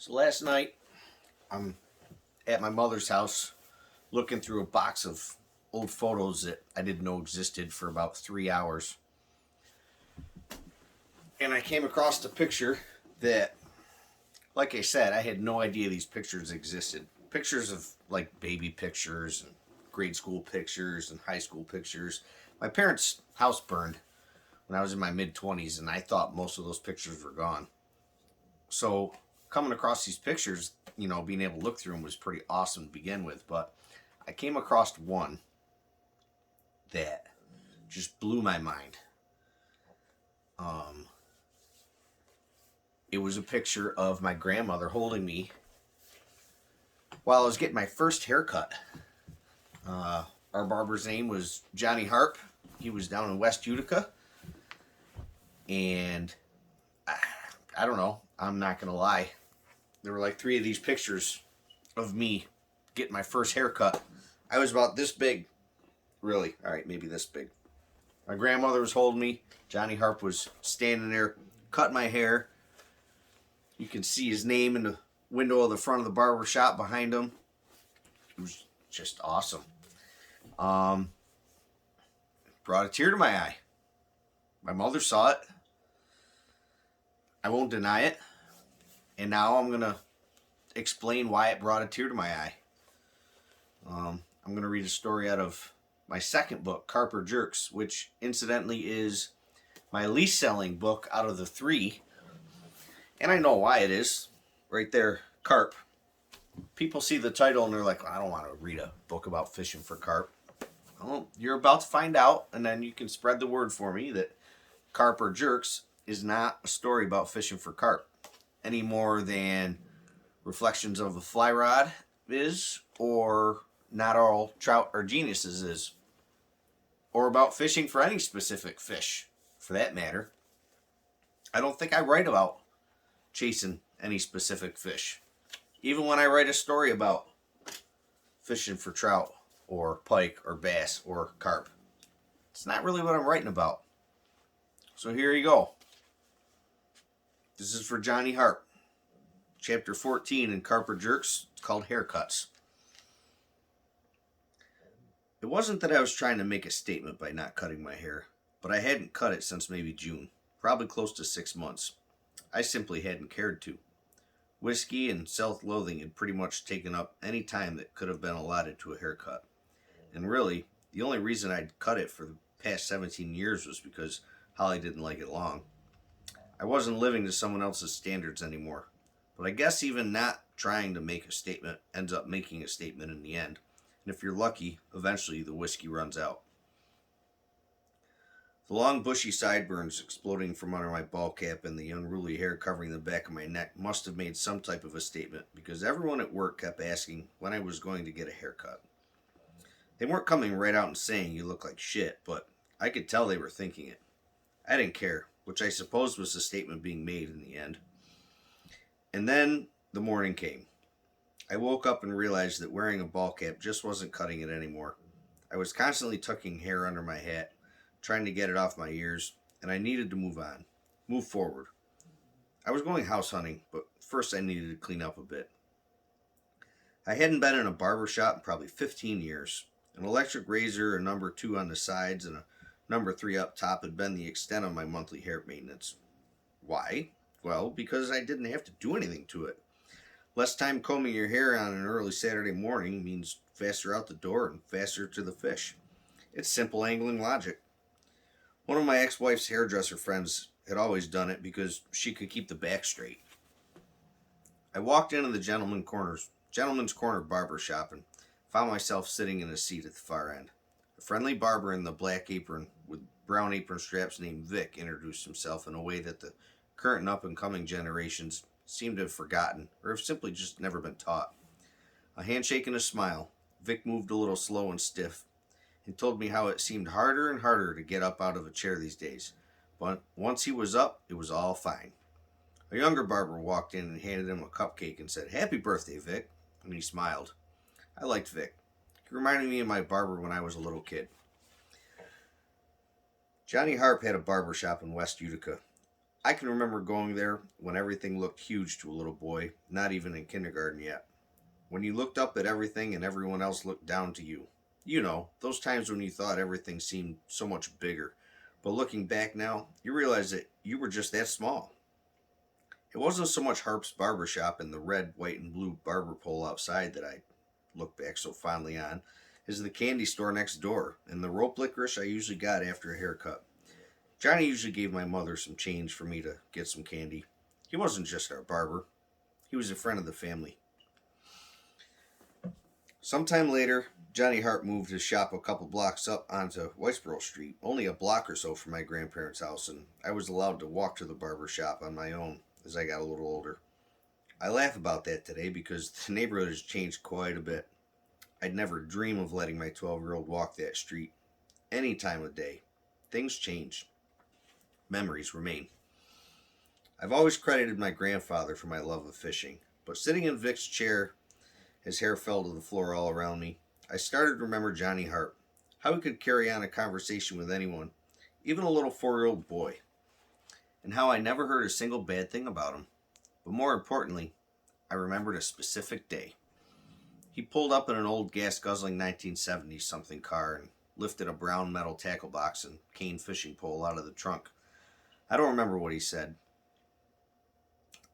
So last night, I'm at my mother's house looking through a box of old photos that I didn't know existed for about 3 hours. And I came across a picture that, like I said, I had no idea these pictures existed. Pictures of like baby pictures and grade school pictures and high school pictures. My parents' house burned when I was in my mid 20s, and I thought most of those pictures were gone. So coming across these pictures, being able to look through them was pretty awesome to begin with. But I came across one that just blew my mind. It was a picture of my grandmother holding me while I was getting my first haircut. Our barber's name was Johnny Harp. He was down in West Utica. And I don't know, I'm not going to lie. There were like 3 of these pictures of me getting my first haircut. I was about this big, really. All right, maybe this big. My grandmother was holding me. Johnny Harp was standing there, cutting my hair. You can see his name in the window of the front of the barber shop behind him. It was just awesome. Brought a tear to my eye. My mother saw it. I won't deny it. And now I'm going to explain why it brought a tear to my eye. I'm going to read a story out of my second book, Carp Are Jerks, which incidentally is my least selling book out of the 3. And I know why it is. Right there, carp. People see the title and they're like, I don't want to read a book about fishing for carp. Well, you're about to find out, and then you can spread the word for me that Carp Are Jerks is not a story about fishing for carp any more than Reflections of a Fly Rod is, or Not All Trout Are Geniuses is, or about fishing for any specific fish, for that matter. I don't think I write about chasing any specific fish. Even when I write a story about fishing for trout, or pike, or bass, or carp, it's not really what I'm writing about. So here you go. This is for Johnny Harp. Chapter 14 in Carp Are Jerks. It's called Haircuts. It wasn't that I was trying to make a statement by not cutting my hair, but I hadn't cut it since maybe June, probably close to 6 months. I simply hadn't cared to. Whiskey and self-loathing had pretty much taken up any time that could have been allotted to a haircut. And really, the only reason I'd cut it for the past 17 years was because Holly didn't like it long. I wasn't living to someone else's standards anymore. But I guess even not trying to make a statement ends up making a statement in the end. And if you're lucky, eventually the whiskey runs out. The long bushy sideburns exploding from under my ball cap and the unruly hair covering the back of my neck must have made some type of a statement, because everyone at work kept asking when I was going to get a haircut. They weren't coming right out and saying you look like shit, but I could tell they were thinking it. I didn't care, which I suppose was the statement being made in the end. And then the morning came. I woke up and realized that wearing a ball cap just wasn't cutting it anymore. I was constantly tucking hair under my hat, trying to get it off my ears, and I needed to move on, move forward. I was going house hunting, but first I needed to clean up a bit. I hadn't been in a barber shop in probably 15 years. An electric razor, a number 2 on the sides, and a number 3 up top had been the extent of my monthly hair maintenance. Why? Well, because I didn't have to do anything to it. Less time combing your hair on an early Saturday morning means faster out the door and faster to the fish. It's simple angling logic. One of my ex-wife's hairdresser friends had always done it because she could keep the back straight. I walked into the Gentleman's Corner barber shop and found myself sitting in a seat at the far end. A friendly barber in the black apron with brown apron straps named Vic introduced himself in a way that the current and up-and-coming generations seem to have forgotten or have simply just never been taught. A handshake and a smile, Vic moved a little slow and stiff and told me how it seemed harder and harder to get up out of a chair these days. But once he was up, it was all fine. A younger barber walked in and handed him a cupcake and said, "Happy birthday, Vic," and he smiled. I liked Vic. He reminded me of my barber when I was a little kid. Johnny Harp had a barber shop in West Utica. I can remember going there when everything looked huge to a little boy, not even in kindergarten yet. When you looked up at everything and everyone else looked down to you. You know, those times when you thought everything seemed so much bigger. But looking back now, you realize that you were just that small. It wasn't so much Harp's barbershop and the red, white, and blue barber pole outside that I look back so fondly on, as the candy store next door and the rope licorice I usually got after a haircut. Johnny usually gave my mother some change for me to get some candy. He wasn't just our barber, he was a friend of the family. Sometime later, Johnny Hart moved his shop a couple blocks up onto Whitesboro Street, only a block or so from my grandparents' house, and I was allowed to walk to the barber shop on my own as I got a little older. I laugh about that today because the neighborhood has changed quite a bit. I'd never dream of letting my 12-year-old walk that street any time of day. Things change. Memories remain. I've always credited my grandfather for my love of fishing, but sitting in Vic's chair, his hair fell to the floor all around me, I started to remember Johnny Hart, how he could carry on a conversation with anyone, even a little 4-year-old boy, and how I never heard a single bad thing about him. But more importantly, I remembered a specific day. He pulled up in an old gas-guzzling 1970s something car and lifted a brown metal tackle box and cane fishing pole out of the trunk. I don't remember what he said.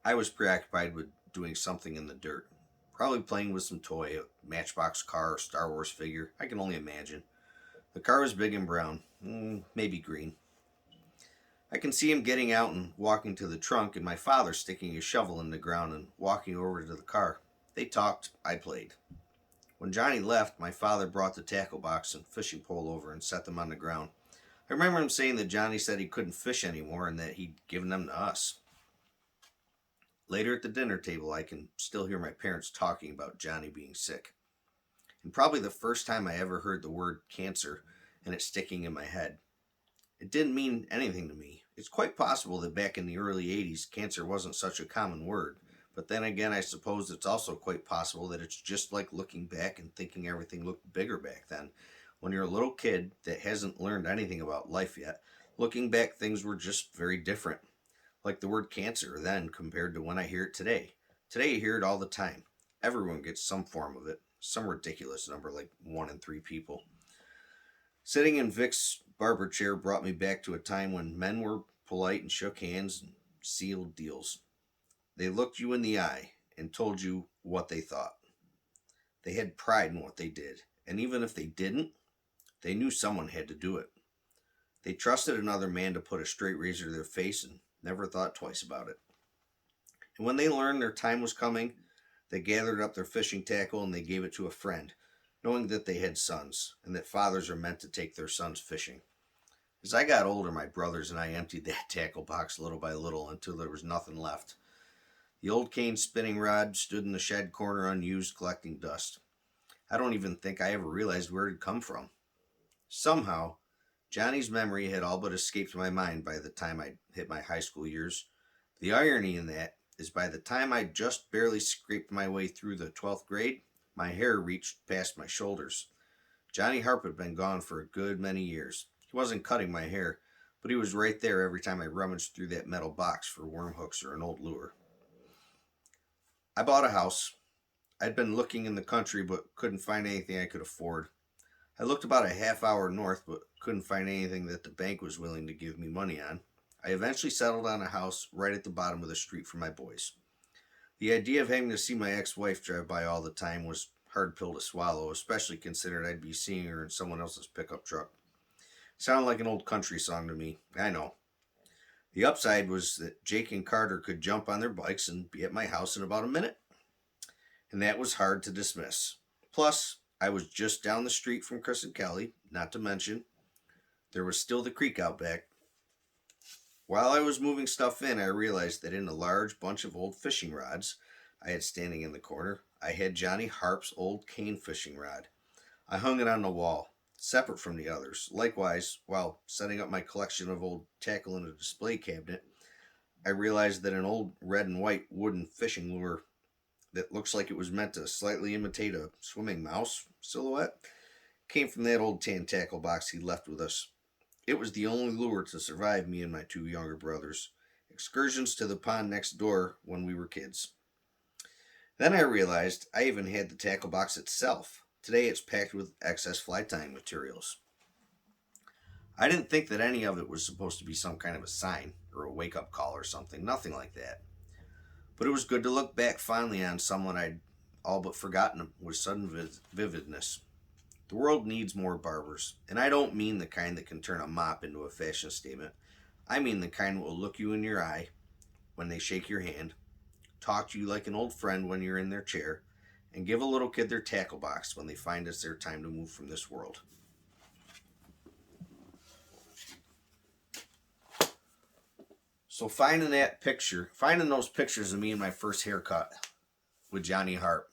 I was preoccupied with doing something in the dirt. Probably playing with some toy, a Matchbox car or Star Wars figure. I can only imagine. The car was big and brown, maybe green. I can see him getting out and walking to the trunk, and my father sticking a shovel in the ground and walking over to the car. They talked, I played. When Johnny left, my father brought the tackle box and fishing pole over and set them on the ground. I remember him saying that Johnny said he couldn't fish anymore and that he'd given them to us. Later at the dinner table, I can still hear my parents talking about Johnny being sick. And probably the first time I ever heard the word cancer and it sticking in my head. It didn't mean anything to me. It's quite possible that back in the early 80s, cancer wasn't such a common word. But then again, I suppose it's also quite possible that it's just like looking back and thinking everything looked bigger back then. When you're a little kid that hasn't learned anything about life yet, looking back, things were just very different. Like the word cancer then compared to when I hear it today. Today I hear it all the time. Everyone gets some form of it. Some ridiculous number like 1 in 3 people. Sitting in Vic's barber chair brought me back to a time when men were polite and shook hands and sealed deals. They looked you in the eye and told you what they thought. They had pride in what they did, and even if they didn't, they knew someone had to do it. They trusted another man to put a straight razor to their face and never thought twice about it. And when they learned their time was coming, they gathered up their fishing tackle and they gave it to a friend, knowing that they had sons and that fathers are meant to take their sons fishing. As I got older, my brothers and I emptied that tackle box little by little until there was nothing left. The old cane spinning rod stood in the shed corner unused, collecting dust. I don't even think I ever realized where it had come from. Somehow, Johnny's memory had all but escaped my mind by the time I hit my high school years. The irony in that is by the time I just barely scraped my way through the 12th grade, my hair reached past my shoulders. Johnny Harp had been gone for a good many years. He wasn't cutting my hair, but he was right there every time I rummaged through that metal box for worm hooks or an old lure. I bought a house. I'd been looking in the country but couldn't find anything I could afford. I looked about a half hour north but couldn't find anything that the bank was willing to give me money on. I eventually settled on a house right at the bottom of the street for my boys. The idea of having to see my ex-wife drive by all the time was a hard pill to swallow, especially considering I'd be seeing her in someone else's pickup truck. It sounded like an old country song to me, I know. The upside was that Jake and Carter could jump on their bikes and be at my house in about a minute. And that was hard to dismiss. Plus, I was just down the street from Chris and Kelly, not to mention, there was still the creek out back. While I was moving stuff in, I realized that in a large bunch of old fishing rods I had standing in the corner, I had Johnny Harp's old cane fishing rod. I hung it on the wall, separate from the others. Likewise, while setting up my collection of old tackle in a display cabinet, I realized that an old red and white wooden fishing lure that looks like it was meant to slightly imitate a swimming mouse silhouette came from that old tan tackle box he left with us. It was the only lure to survive me and my 2 younger brothers, excursions to the pond next door when we were kids. Then I realized I even had the tackle box itself. Today it's packed with excess fly tying materials. I didn't think that any of it was supposed to be some kind of a sign or a wake up call or something, nothing like that. But it was good to look back fondly on someone I'd all but forgotten with sudden vividness. The world needs more barbers, and I don't mean the kind that can turn a mop into a fashion statement. I mean the kind that will look you in your eye when they shake your hand, talk to you like an old friend when you're in their chair, and give a little kid their tackle box when they find it's their time to move from this world. So finding those pictures of me and my first haircut with Johnny Harp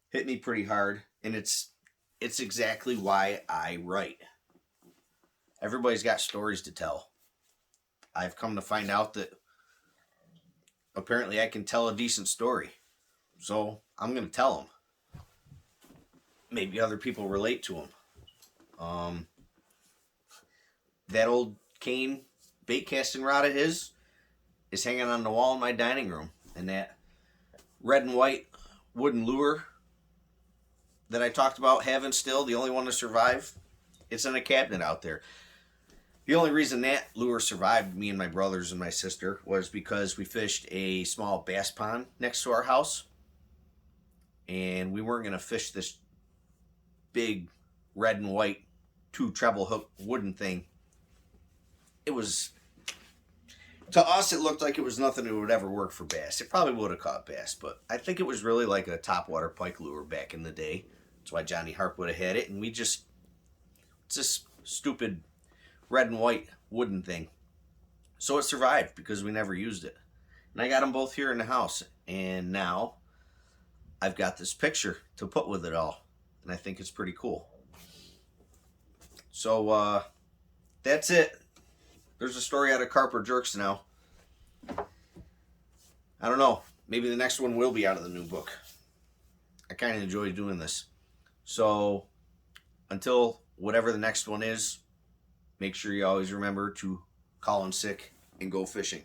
hit me pretty hard, and it's exactly why I write. Everybody's got stories to tell. I've come to find out that apparently I can tell a decent story. So I'm going to tell them. Maybe other people relate to them. That old cane bait casting rod of his is hanging on the wall in my dining room. And that red and white wooden lure that I talked about having still, the only one to survive, it's in a cabinet out there. The only reason that lure survived me and my brothers and my sister was because we fished a small bass pond next to our house. And we weren't going to fish this big red and white 2 treble hook wooden thing. It was, to us, it looked like it was nothing that would ever work for bass. It probably would have caught bass, but I think it was really like a topwater pike lure back in the day. That's why Johnny Harp would have had it. And it's this stupid red and white wooden thing. So it survived because we never used it. And I got them both here in the house. And now I've got this picture to put with it all. And I think it's pretty cool. So that's it. There's a story out of Carp Are Jerks now. I don't know. Maybe the next one will be out of the new book. I kind of enjoy doing this. So until whatever the next one is, make sure you always remember to call in sick and go fishing.